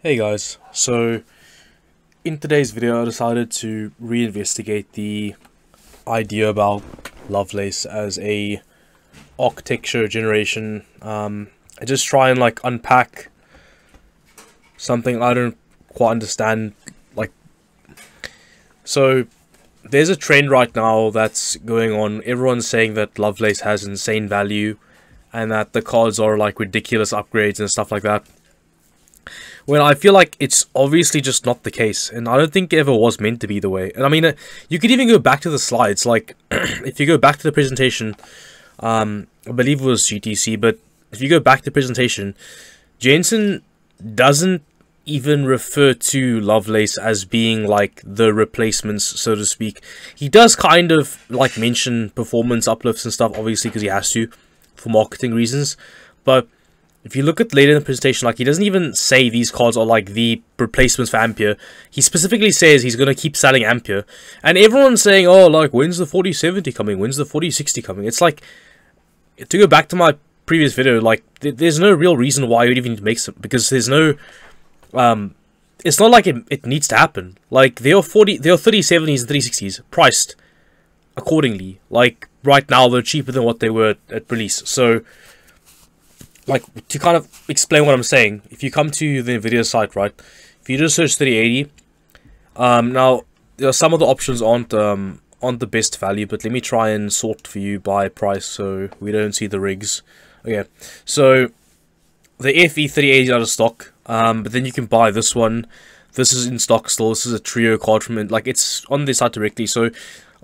Hey guys, so in today's video I decided to reinvestigate the idea about Lovelace as a architecture generation. I just try and unpack something I don't quite understand. So there's a trend right now that's going on. Everyone's saying that Lovelace has insane value and that the cards are ridiculous upgrades and stuff like that. Well, I feel like it's obviously just not the case, and I don't think it ever was meant to be the way. And I mean, you could even go back to the slides, if you go back to the presentation, I believe it was GTC, but if you go back to the presentation, Jensen doesn't even refer to Lovelace as being the replacements, so to speak. He does kind of mention performance uplifts and stuff, obviously, because he has to, for marketing reasons, but if you look at later in the presentation, he doesn't even say these cards are the replacements for Ampere. He specifically says he's going to keep selling Ampere. And everyone's saying, oh, when's the 4070 coming? When's the 4060 coming? It's to go back to my previous video, there's no real reason why you would even need to make some, because there's no, it's not it needs to happen. There are 3070s and 360s priced accordingly. Right now, they're cheaper than what they were at release. So, to kind of explain what I'm saying, if you come to the NVIDIA site, right, if you just search 3080, now, some of the options aren't the best value, but let me try and sort for you by price so we don't see the rigs. Okay, so the FE 3080 is out of stock, but then you can buy this one. This is in stock still. This is a trio card from it. It's on their site directly, so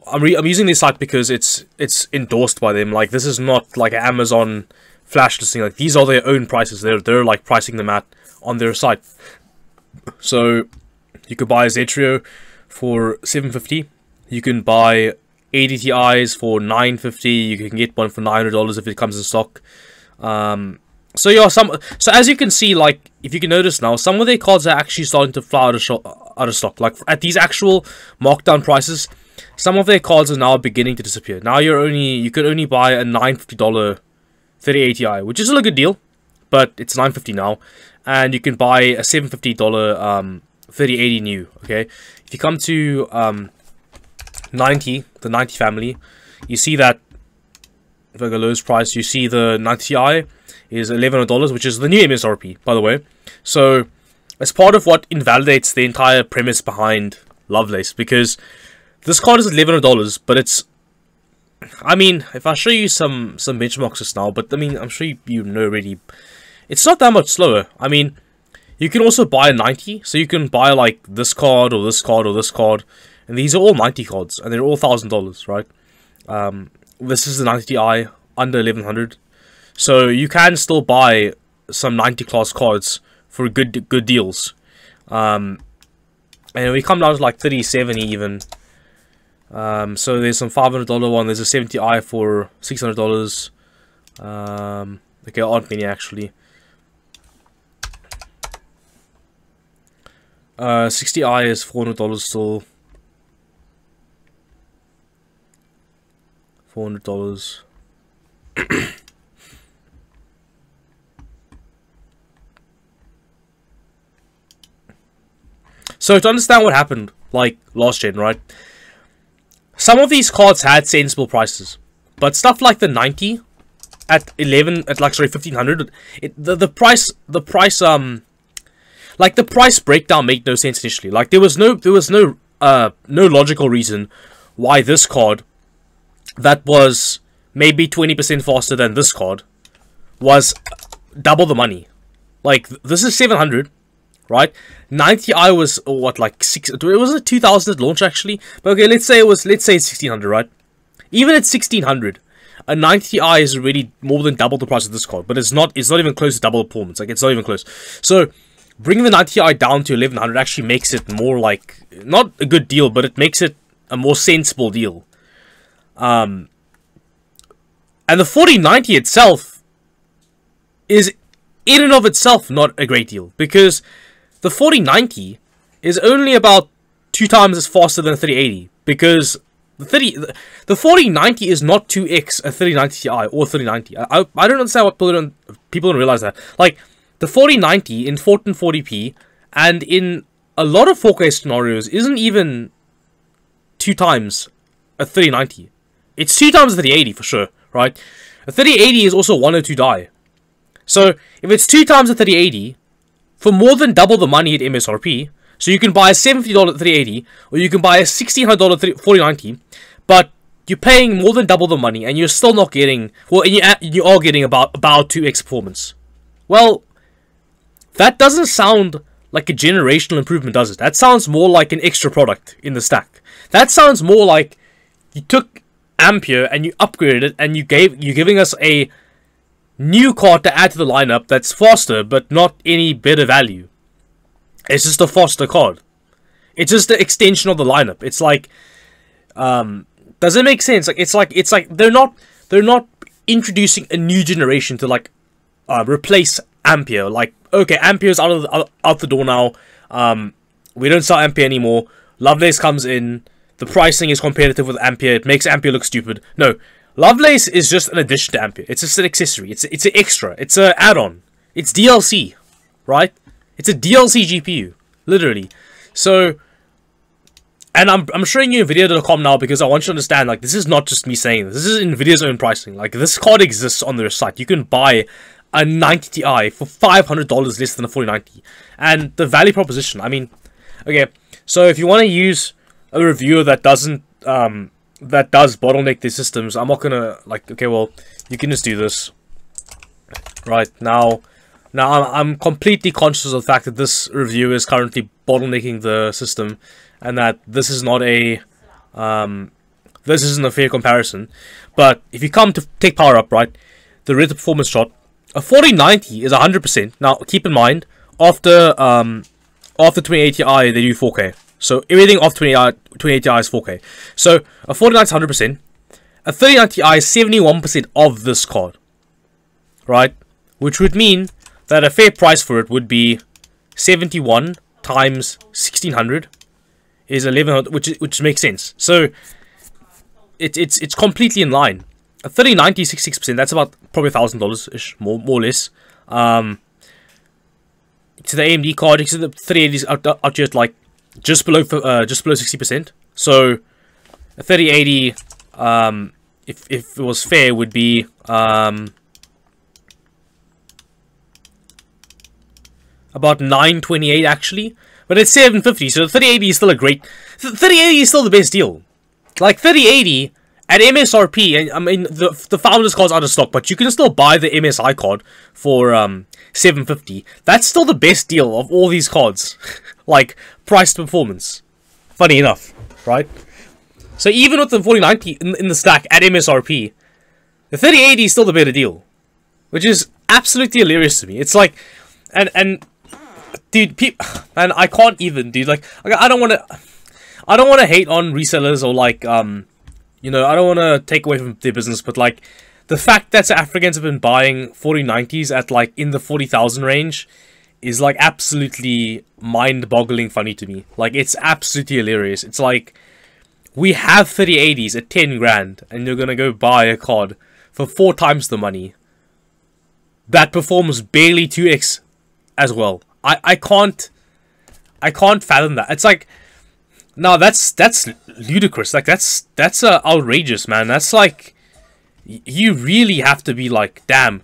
I'm using this site because it's endorsed by them. This is not an Amazon flash listing. These are their own prices. They're pricing them at on their site. So you could buy a Z-Trio for $750. You can buy ADTIs for $950. You can get one for $900 if it comes in stock. So yeah, so as you can see, if you can notice now, some of their cards are actually starting to fly out of stock. At these actual markdown prices, some of their cards are now beginning to disappear. Now you could only buy a $950 3080i, which is still a good deal, but it's $950 now, and you can buy a $750 3080 new. Okay, if you come to the 90 family, you see that if I go lowest price, you see the 90i is $1,100, which is the new MSRP, by the way. So it's part of what invalidates the entire premise behind Lovelace, because this card is $1,100, but it's, I mean, if I show you some benchmarks just now, but I mean, I'm sure you know already, it's not that much slower. I mean, you can also buy a 90, so you can buy this card or this card or this card, and these are all 90 cards, and they're all $1,000, right? This is the 90i under 1100, so you can still buy some 90 class cards for good deals. And we come down to 3070 even. So there's some $500 one. There's a 70i for $600. Okay, aren't many actually. 60i is $400 still. $400. So to understand what happened, last gen, right? Some of these cards had sensible prices, but stuff like the 90 at 1500, the price breakdown made no sense initially. There was no logical reason why this card that was maybe 20% faster than this card was double the money. This is 700, right? 90i was what, 6? It was 2000 at launch actually, but okay, let's say it's 1600, right? Even at 1600, a 90i is already more than double the price of this card, but it's not even close to double the performance. It's not even close. So bringing the 90i down to 1100 actually makes it more not a good deal, but it makes it a more sensible deal. And the 4090 itself is in and of itself not a great deal, because the 4090 is only about 2 times as faster than the 3080, because the 4090 is not 2x a 3090 Ti or 3090. I don't understand what people don't realize that. The 4090 in 1440p And in a lot of 4K scenarios, isn't even 2 times a 3090. It's 2 times a 3080 for sure, right? A 3080 is also 102 die. So if it's 2 times a 3080, for more than double the money at MSRP, so you can buy a $70 3080, or you can buy a $1,600 4090, but you're paying more than double the money, and you're still not getting, well, and you are getting about 2x performance. Well, that doesn't sound like a generational improvement, does it? That sounds more like an extra product in the stack. That sounds more like you took Ampere and you upgraded it, and you're giving us a new card to add to the lineup that's faster, but not any better value. It's just a faster card. It's just the extension of the lineup. It's like, does it make sense? Like, it's like they're not introducing a new generation to like replace Ampere. Like, okay, Ampere's out the door now. We don't sell Ampere anymore. Lovelace comes in. The pricing is competitive with Ampere. It makes Ampere look stupid. No, Lovelace is just an addition to Ampere. It's just an accessory. It's an extra. It's an add-on. It's DLC, right? It's a DLC GPU, literally. So, and I'm showing you Nvidia.com now because I want you to understand, like, this is not just me saying this. This is Nvidia's own pricing. Like, this card exists on their site. You can buy a 90 Ti for $500 less than a 4090. And the value proposition, I mean, okay, so if you want to use a reviewer that doesn't, that does bottleneck their systems, I'm not gonna, like, okay, well, you can just do this. Right, now I'm completely conscious of the fact that this review is currently bottlenecking the system, and that this is not a, this isn't a fair comparison. But if you come to take power up, right, the relative performance shot, a 4090 is 100%. Now, keep in mind, after 2080 Ti, they do 4K. So everything off 2080 Ti is 4K. So a 4090 is 100%. A 3090 Ti is 71% of this card, right? Which would mean that a fair price for it would be 71 times 1600 is 1100, which makes sense. So it's completely in line. A 3090 is 66%. That's about probably $1,000 ish, more or less. To the AMD card, you see the 3080 is out here at like just below 60%. So a 3080, if it was fair, would be about 928 actually, but it's 750. So the 3080 is still a great. 3080 is still the best deal. Like 3080 at MSRP, and I mean the founders card's out of stock, but you can still buy the MSI card for 750. That's still the best deal of all these cards, like price to performance. Funny enough, right? So even with the 4090 in the stack at MSRP, the 3080 is still the better deal, which is absolutely hilarious to me. It's like, and dude, and I can't even, dude. Like, I don't want to hate on resellers or like you know, I don't want to take away from their business, but like the fact that Africans have been buying 4090s at like in the 40,000 range is like absolutely mind-boggling funny to me. Like, it's absolutely hilarious. It's like, we have 3080s at 10 grand and you're gonna go buy a card for 4 times the money that performs barely 2x as well. I can't fathom that. It's like, no, that's ludicrous. Like, that's outrageous, man. That's like, you really have to be like, damn,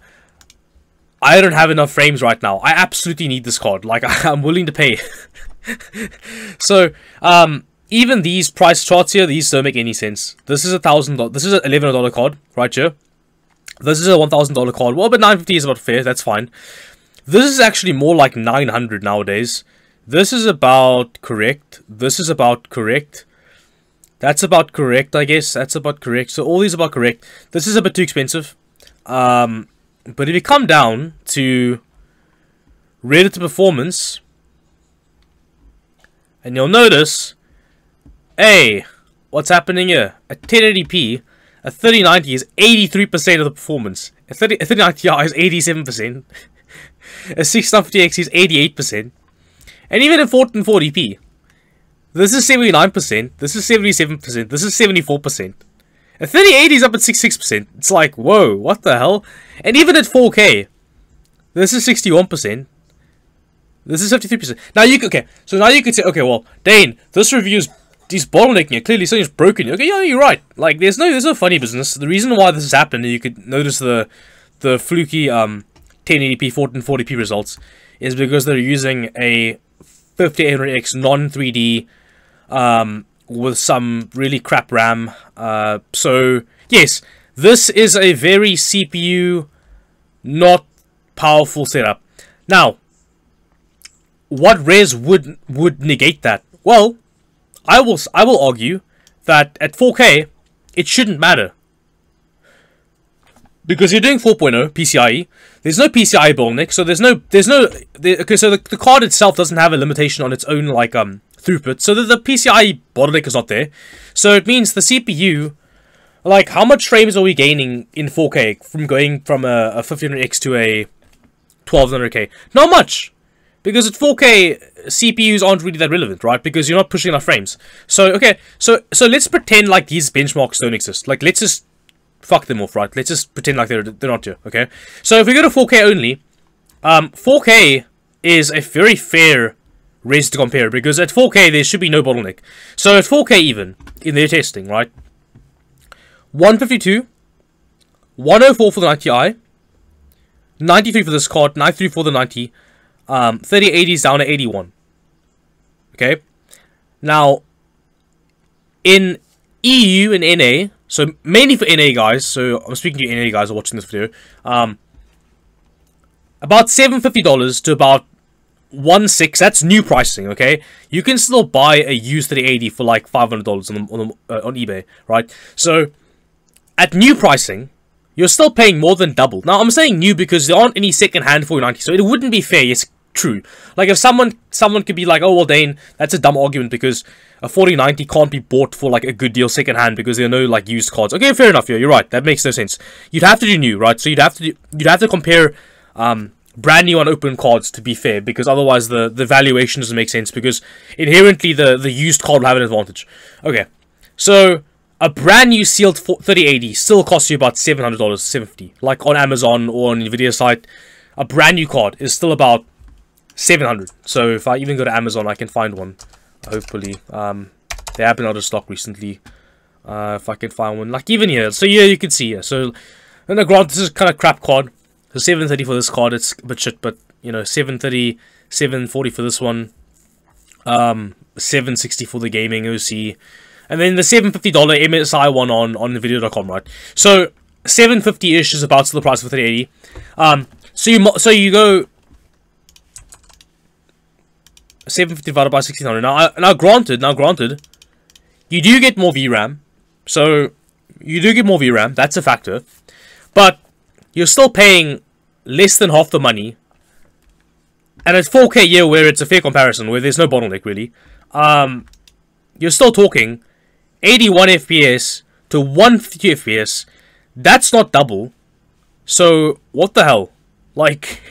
I don't have enough frames right now. I absolutely need this card. Like, I'm willing to pay. So, even these price charts here, these don't make any sense. This is $1,000. This is an $1,100 card right here. This is a $1,000 card. Well, but 950 is about fair. That's fine. This is actually more like 900 nowadays. This is about correct. This is about correct. That's about correct, I guess. That's about correct. So all these are about correct. This is a bit too expensive. But if you come down to relative performance, and you'll notice, hey, what's happening here? At 1080p, a 3090 is 83% of the performance. A 3090 Ti is 87%. A 650X is 88%. And even in 1440p, this is 79%, this is 77%, this is 74%. A 3080 is up at 66%. It's like, whoa, what the hell? And even at 4K, this is 61%. This is 53%. Now you okay, so now you could say, okay, well, Dane, this review is bottlenecking it. Clearly something's broken. Okay, yeah, you're right. Like there's no funny business. The reason why this has happened, and you could notice the fluky 1080p 1440p results, is because they're using a 5800X non-3D with some really crap RAM. So yes, this is a very CPU not powerful setup. Now, what res would negate that? Well, I will argue that at 4K it shouldn't matter, because you're doing 4.0 PCIe. There's no PCIe bottleneck, so okay. So the card itself doesn't have a limitation on its own like throughput, so the PCIe bottleneck is not there. So it means the CPU, like, how much frames are we gaining in 4K from going from a 1500X to a 1200K? Not much. Because at 4K, CPUs aren't really that relevant, right? Because you're not pushing enough frames. So, okay, so let's pretend like these benchmarks don't exist. Like, let's just fuck them off, right? Let's just pretend like they're not here, okay? So, if we go to 4K only, 4K is a very fair res to compare, because at 4K, there should be no bottleneck. So, at 4K even, in their testing, right? 152, 104 for the 90i, 93 for this card, 93 for the 90, 3080 is down to 81. Okay. Now, in EU and NA, so mainly for NA guys, so I'm speaking to NA guys who are watching this video, about $750 to about 1.6, that's new pricing, okay? You can still buy a used 3080 for like $500 on eBay, right? So, at new pricing, you're still paying more than double. Now, I'm saying new because there aren't any second-hand 4090, so it wouldn't be fair. Yes, true. Like, if someone could be like, oh, well, Dane, that's a dumb argument because a 4090 can't be bought for, like, a good deal second-hand because there are no, like, used cards. Okay, fair enough, you're right. That makes no sense. You'd have to do new, right? So you'd have to compare brand new unopened cards to be fair, because otherwise the valuation doesn't make sense, because inherently the used card will have an advantage. Okay, so a brand new sealed 3080 still costs you about $700, $750. Like on Amazon or on Nvidia site, a brand new card is still about $700. So if I even go to Amazon, I can find one. Hopefully, they have been out of stock recently. If I can find one, like even here. So yeah, you can see here. So, and granted, this is kind of crap card. So $730 for this card, it's a bit shit. But you know, $730, $740 for this one. $760 for the gaming OC. And then the $750 MSI one on Nvidia.com, right? So $750-ish is about still the price for 3080. So you go 750 divided by 1600. Now granted, you do get more VRAM. So you do get more VRAM. That's a factor. But you're still paying less than half the money. And at 4K, yeah, where it's a fair comparison, where there's no bottleneck really, you're still talking 81 FPS to 150 FPS. That's not double. So what the hell? Like,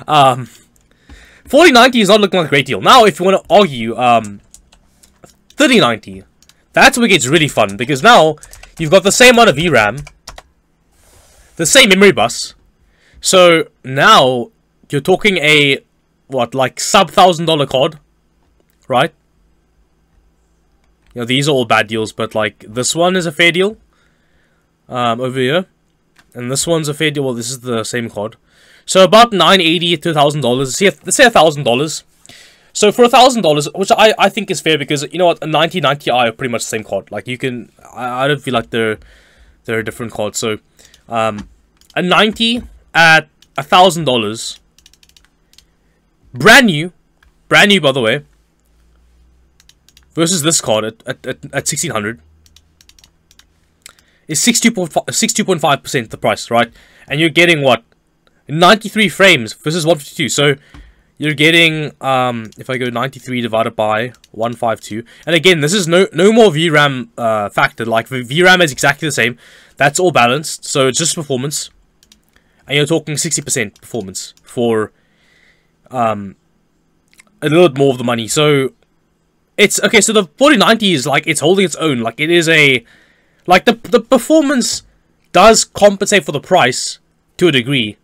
4090 is not looking like a great deal. Now, if you want to argue, 3090, that's where it gets really fun, because now you've got the same amount of VRAM, the same memory bus. So now you're talking a like sub $1,000 card, right? You know, these are all bad deals, but like this one is a fair deal. Over here, and this one's a fair deal. Well, this is the same card. So about $980 to $1,000. Let's say $1,000. So for $1,000, which I think is fair, because you know what, a 9090i are pretty much the same card. Like you can, I don't feel like they're a different card. So a 90 at $1,000, brand new by the way, versus this card at 1600 is 62.5% the price, right? And you're getting what, 93 frames versus 152. So you're getting if I go 93 divided by 152, and again, this is no more VRAM factor. Like the VRAM is exactly the same. That's all balanced, so it's just performance. And you're talking 60% performance for a little bit more of the money. So it's okay. So the 4090 is like, it's holding its own. Like it is a, like the performance does compensate for the price to a degree,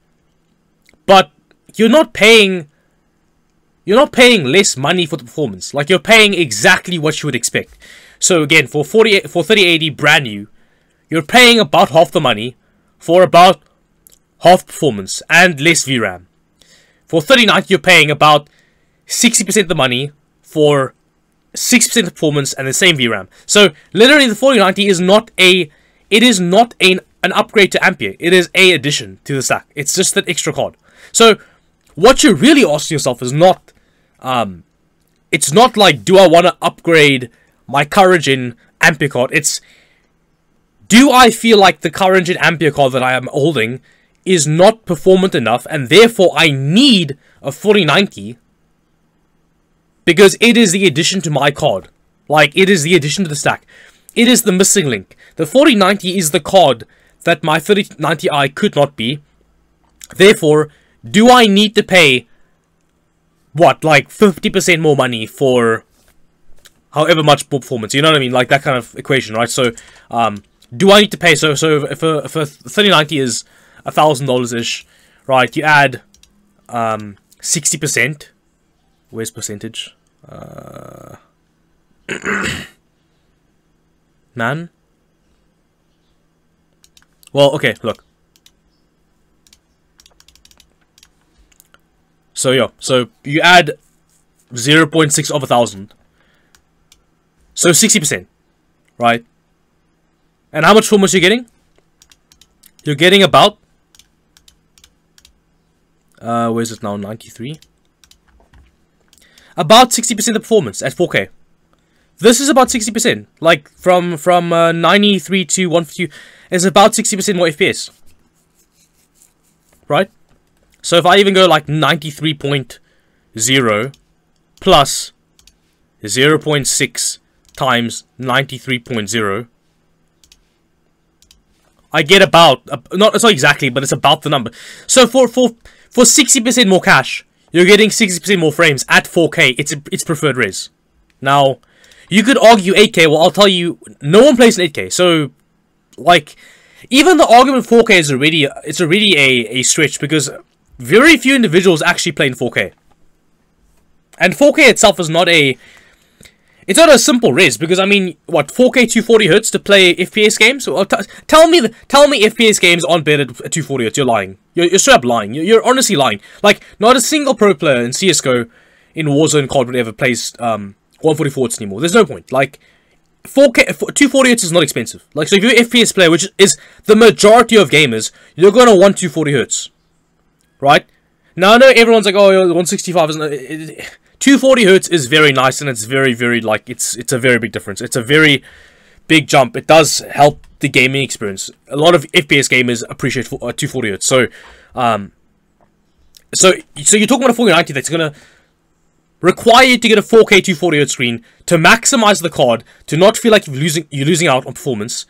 but you're not paying you're not paying less money for the performance. Like, you're paying exactly what you would expect. So again, for 3080 brand new, you're paying about half the money for about half performance and less VRAM. For 3090, you're paying about 60% the money for 6% performance and the same VRAM. So literally, the 4090 is not an upgrade to Ampere. It is a addition to the stack. It's just an extra card. So what you're really asking yourself is not, it's not like, do I want to upgrade my current gen Ampere card? It's, do I feel like the current gen Ampere card that I am holding is not performant enough, and therefore I need a 4090 because it is the addition to my card. Like, it is the addition to the stack. It is the missing link. The 4090 is the card that my 3090i could not be. Therefore, do I need to pay, what, like 50% more money for however much more performance? You know what I mean? Like, that kind of equation, right? So, do I need to pay? So if a 3090 is $1,000-ish, right? You add 60%. Where's percentage? Man. Well, okay, look. So yeah, so you add 0.6 of 1,000. So 60%, right? And how much performance you're getting? You're getting about where is it now? 93. About 60% of performance at 4K. This is about 60%. Like from 93 to 152 is about 60% more FPS. Right? So if I even go like 93.0 plus 0.6 times 93.0, I get about, it's not exactly, but it's about the number. So for 60% more cash, you're getting 60% more frames at 4K. It's preferred res. Now, you could argue 8K. Well, I'll tell you, no one plays in 8K. So, like, even the argument 4K is already a stretch, because very few individuals actually play in 4K. And 4K itself is not a simple res, because I mean, what, 4K 240 Hz to play FPS games? Well, tell me FPS games aren't better at 240 Hz. You're lying. You're straight up lying. You're honestly lying. Like, not a single pro player in CS:GO, in Warzone, COD, whatever, plays 144 Hz anymore. There's no point. Like, 240 Hz is not expensive. Like, so if you're an FPS player, which is the majority of gamers, you're gonna want 240 Hz, right? Now I know everyone's like, oh, 165 isn't. 240 Hz is very nice, and it's very, very, like, it's a very big difference. It's a very big jump. It does help the gaming experience. A lot of FPS gamers appreciate 240 Hz. So, so you're talking about a 4090 that's gonna require you to get a 4K 240 Hz screen to maximize the card, to not feel like you're losing out on performance.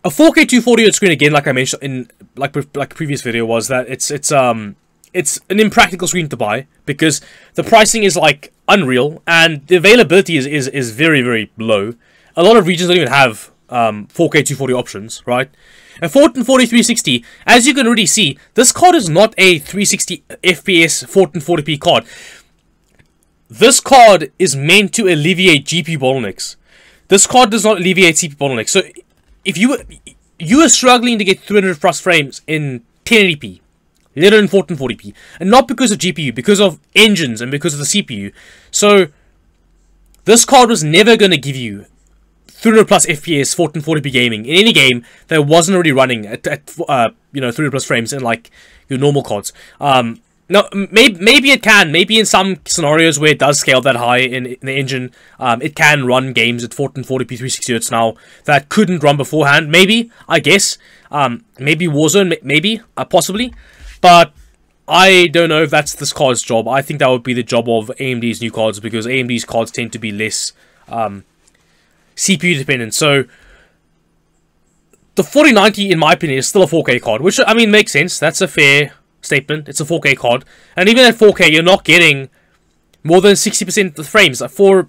A 4K 240 Hz screen, again, like I mentioned in like previous video, was that it's an impractical screen to buy, because the pricing is like unreal and the availability is very, very low. A lot of regions don't even have 4K 240 options, right? And 1440 360, as you can already see, this card is not a 360 FPS 1440p card. This card is meant to alleviate GPU bottlenecks. This card does not alleviate CPU bottlenecks. So if you are struggling to get 300 plus frames in 1080p, let alone 1440p, and not because of GPU, because of engines and because of the CPU. So this card was never going to give you 300 plus FPS 1440p gaming in any game that wasn't already running at 300 plus frames in like your normal cards. No, maybe it can. Maybe in some scenarios where it does scale that high in the engine, it can run games at 1440p 360 Hz now that couldn't run beforehand. Maybe, I guess. Maybe Warzone, maybe, possibly. But I don't know if that's this card's job. I think that would be the job of AMD's new cards, because AMD's cards tend to be less CPU dependent. So the 4090, in my opinion, is still a 4K card, which, I mean, makes sense. That's a fair statement. It's a 4K card, and even at 4K, you're not getting more than 60% of the frames for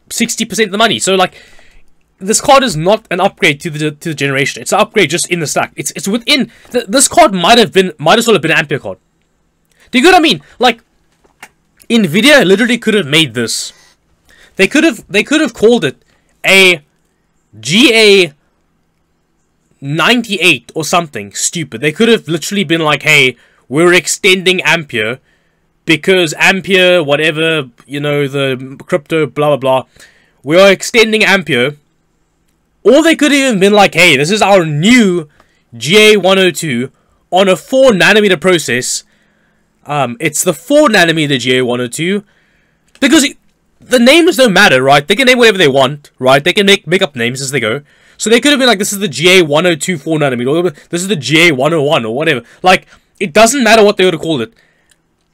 60% of the money. So, like, this card is not an upgrade to the generation. It's an upgrade just in the stack. It's within this card might as well have been an Ampere card. Do you get what I mean? Like, Nvidia literally could have made this. They could have called it a GA 98 or something stupid. They could have literally been like, hey, we're extending Ampere because Ampere, whatever, you know, the crypto, blah, blah, blah. We are extending Ampere. Or they could have even been like, hey, this is our new GA102 on a 4nm process. It's the 4nm GA102. Because the names don't matter, right? They can name whatever they want, right? They can make up names as they go. So they could have been like, this is the GA102 4nm, or this is the GA101, or whatever. Like, it doesn't matter what they would have called it.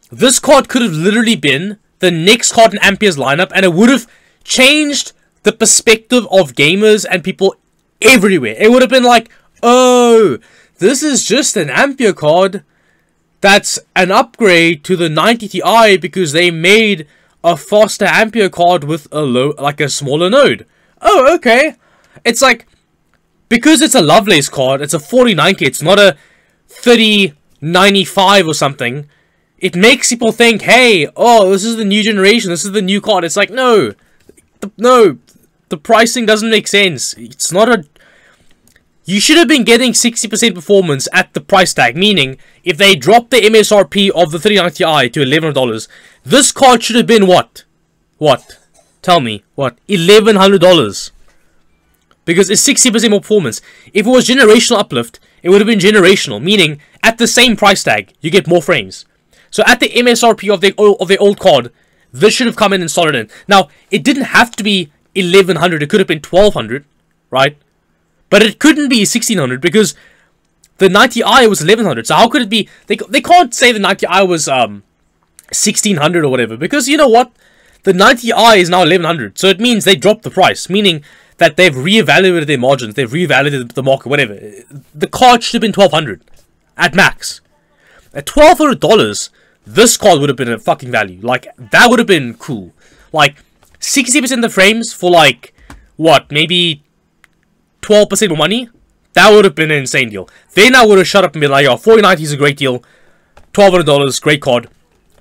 This card could have literally been the next card in Ampere's lineup, and it would have changed the perspective of gamers and people everywhere. It would have been like, oh, this is just an Ampere card that's an upgrade to the 90 Ti because they made a faster Ampere card with a smaller node. Oh, okay. It's like, because it's a Lovelace card, it's a 4090, it's not a 3095 or something. It makes people think, hey, oh, this is the new generation, this is the new card. It's like, no, the pricing doesn't make sense. It's not a... You should have been getting 60% performance at the price tag, meaning, if they dropped the MSRP of the 3090 Ti to $1,100, this card should have been what? What? Tell me, what? $1,100. Because it's 60% more performance. If it was generational uplift, it would have been generational, meaning, at the same price tag, you get more frames. So at the MSRP of the old card, this should have come in and slotted in. Now, it didn't have to be 1100, it could have been 1200, right? But it couldn't be 1600 because the 90i was 1100. So how could it be? They can't say the 90i was 1600 or whatever, because you know what? The 90i is now 1100. So it means they dropped the price, meaning that they've reevaluated their margins, they've reevaluated the market, whatever. The card should have been 1200 at max. At $1,200, this card would have been a fucking value. Like, that would have been cool. Like, 60% of the frames for, like, what, maybe 12% more money? That would have been an insane deal. Then I would have shut up and been like, yo, 4090 is a great deal. $1,200, great card.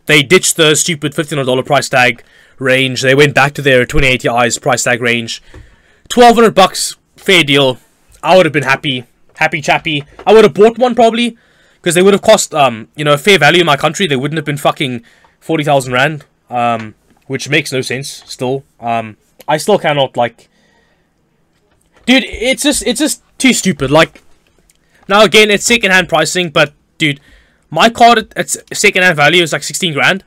They ditched the stupid $1,500 price tag range. They went back to their 2080 I's price tag range. $1,200, fair deal. I would have been happy. Happy chappy. I would have bought one, probably. Because they would have cost, you know, a fair value in my country. They wouldn't have been fucking 40,000 rand. Which makes no sense, still. I still cannot, like... Dude, it's just too stupid. Like, now again, it's second-hand pricing, but, dude, my card at second-hand value is like 16 grand.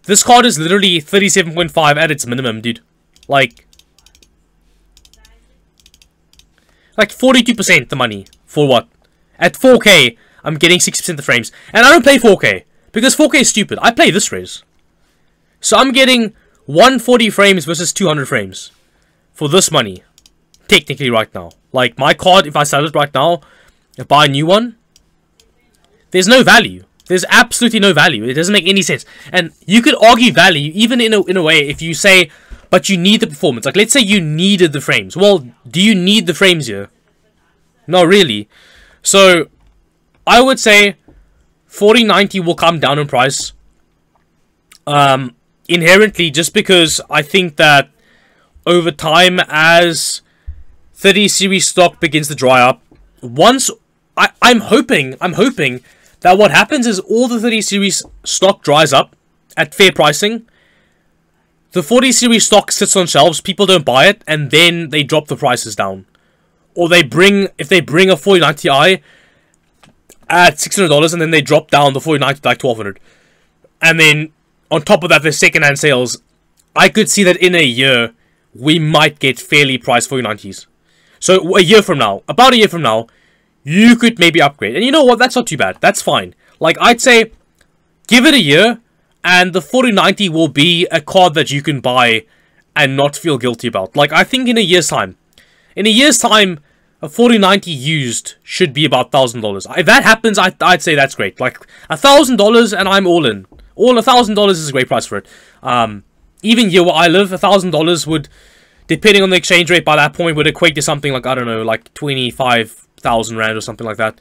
This card is literally 37.5 at its minimum, dude. Like 42% the money. For what? At 4K, I'm getting 60% of the frames. And I don't play 4K, because 4K is stupid. I play this res. So I'm getting 140 frames versus 200 frames. For this money. Technically right now. Like, my card, if I sell it right now, if I buy a new one, there's no value. There's absolutely no value. It doesn't make any sense. And you could argue value, even in a way, if you say, but you need the performance. Like, let's say you needed the frames. Well, do you need the frames here? Not really. So, I would say 4090 will come down in price. Inherently, just because I think that over time, as 30 series stock begins to dry up, once I'm hoping that what happens is all the 30 series stock dries up at fair pricing. The 40 series stock sits on shelves, people don't buy it, and then they drop the prices down. Or if they bring a 4090 Ti at $600 and then they drop down the 4090 to like $1,200. And then on top of that, there's second-hand sales. I could see that in a year, we might get fairly priced 4090s. So a year from now, about a year from now, you could maybe upgrade. And you know what? That's not too bad. That's fine. Like, I'd say, give it a year, and the 4090 will be a card that you can buy and not feel guilty about. Like, I think in a year's time, a 4090 used should be about $1,000. If that happens, I'd say that's great. Like, $1,000 and I'm all in. $1,000 is a great price for it. Even here where I live, $1,000 would, depending on the exchange rate by that point, would equate to something like, I don't know, like 25,000 rand or something like that.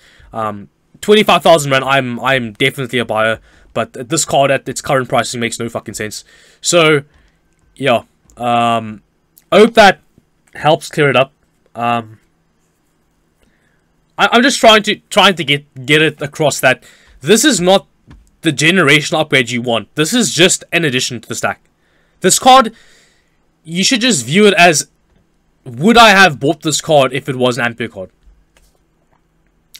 25,000 rand, I'm definitely a buyer. But this card at its current pricing makes no fucking sense. So, yeah. I hope that helps clear it up. I'm just trying to get it across that this is not the generational upgrade you want. This is just an addition to the stack. This card, you should just view it as, would I have bought this card if it was an Ampere card?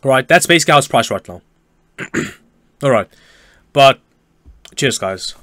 Alright, that's basically how it's priced right now. Alright, but cheers guys.